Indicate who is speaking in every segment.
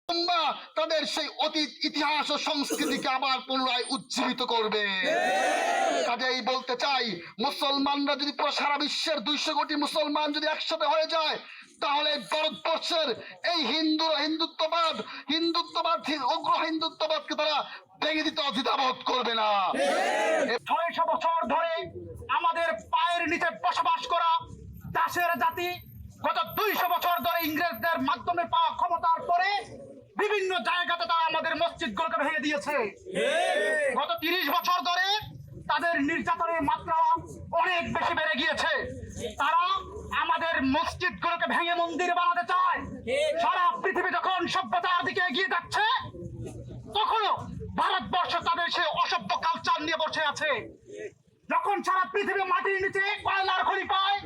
Speaker 1: তোমরা তাদের সেই অতীত ইতিহাস ও সংস্কৃতিকে আবার পুনরায় উজ্জীবিত করবে। কাজেই বলতে চাই, মুসলমানরা যদি পুরো সারা বিশ্বের 200 কোটি মুসলমান যদি একসাথে হয়ে যায়, তাহলে ভারতবর্ষের এই হিন্দুত্ববাদ উগ্র হিন্দুত্ববাদকে তারা ভেঙে দিতে দ্বিধাবোধ করবে না।
Speaker 2: 600 বছর ধরে আমাদের পায়ের নিচে বসবাস করা দাসের জাতি গত 200 বছর ধরে ইংরেজদের মাধ্যমে পাওয়া ক্ষমতার পরে বিভিন্ন জায়গাতে তারা আমাদের মসজিদগুলোকে ভেঙে দিয়েছে। গত 30 বছর ধরে তাদের নির্যাতনের মাত্রা অনেক বেশি বেড়ে গিয়েছে। তারা আমাদের মসজিদগুলোকে ভেঙে মন্দির বানাতে চায়। সারা পৃথিবী যখন সভ্যতার দিকে এগিয়ে যাচ্ছে, তখনও ভারতবর্ষ তাদের সে অসভ্য কালচার নিয়ে বসে আছে। যখন সারা পৃথিবী মাটির নিচে কয়লার খনি পায়,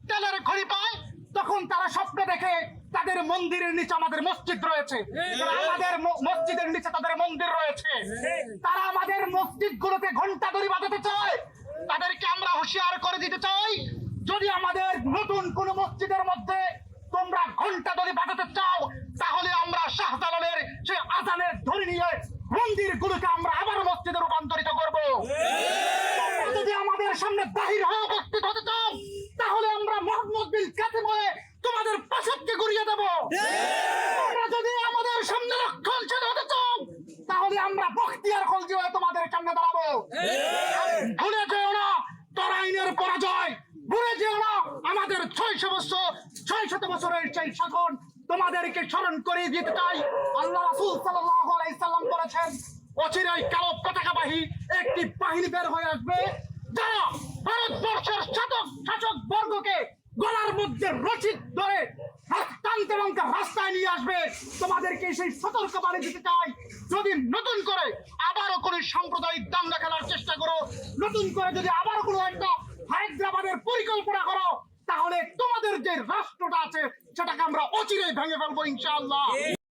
Speaker 2: তেলের খনি পায়, তখন তারা স্বপ্ন দেখে তাদের মন্দিরের নিচে আমাদের মসজিদ রয়েছে, আমাদের মসজিদের নিচে তাদের মন্দির রয়েছে। তারা আমাদের মসজিদ গুলোতে ঘন্টা দড়ি বাঁধাতে চায়। তাদেরকে আমরা হুঁশিয়ার করে দিতে চাই, যদি আমাদের নতুন কোন মসজিদের মধ্যে তোমরা ঘন্টা দড়ি বাঁধাতে চাও, তাহলে আমরা শাহজালালের সেই আজানের ধরে নিয়ে মন্দির গুলোকে আমরা আবার মসজিদে রূপান্তরিত করবো। যদি আমাদের সামনে বাহির হয়ে উপস্থিত হতে চাও, তাহলে আমরা মোহাম্মদ বিন কাসিম হয়ে তোমাদের পাশাকে ঘুরিয়ে দেব। যদি আমাদের সামনে রক্ষণশীল হতে চাও, তাহলে আমরা বখতিয়ার খলজি হয়ে তোমাদের সামনে দাঁড়াবো। ভুলে যেও না তরাইনের পরাজয়, ভুলে যেও না আমাদের 600 বছরের সেই শাসন। তোমাদেরকে স্মরণ করে দিতে চাই, আল্লাহ রাসূল সাল্লাল্লাহু আলাইহি সাল্লাম বলেছেন, অচিরেই কালো পতাকাবাহী একটি বাহিনী বের হয়ে আসবে, যারা ভারতবর্ষের শাসক বর্গকে গলার মধ্যে রশি ধরে রাস্তায় নিয়ে আসবে। তোমাদেরকে সেই সতর্ক বাণী দিতে চাই, যদি নতুন করে আবারও কোনো সাম্প্রদায়িক দাঙ্গা খেলার চেষ্টা করো, নতুন করে যদি আবারও কোনো একটা হায়দ্রাবাদের পরিকল্পনা করো, তাহলে তোমাদের যে রাষ্ট্রটা আছে সেটাকে আমরা অচিরেই ভেঙে ফেলবো ইনশাআল্লাহ।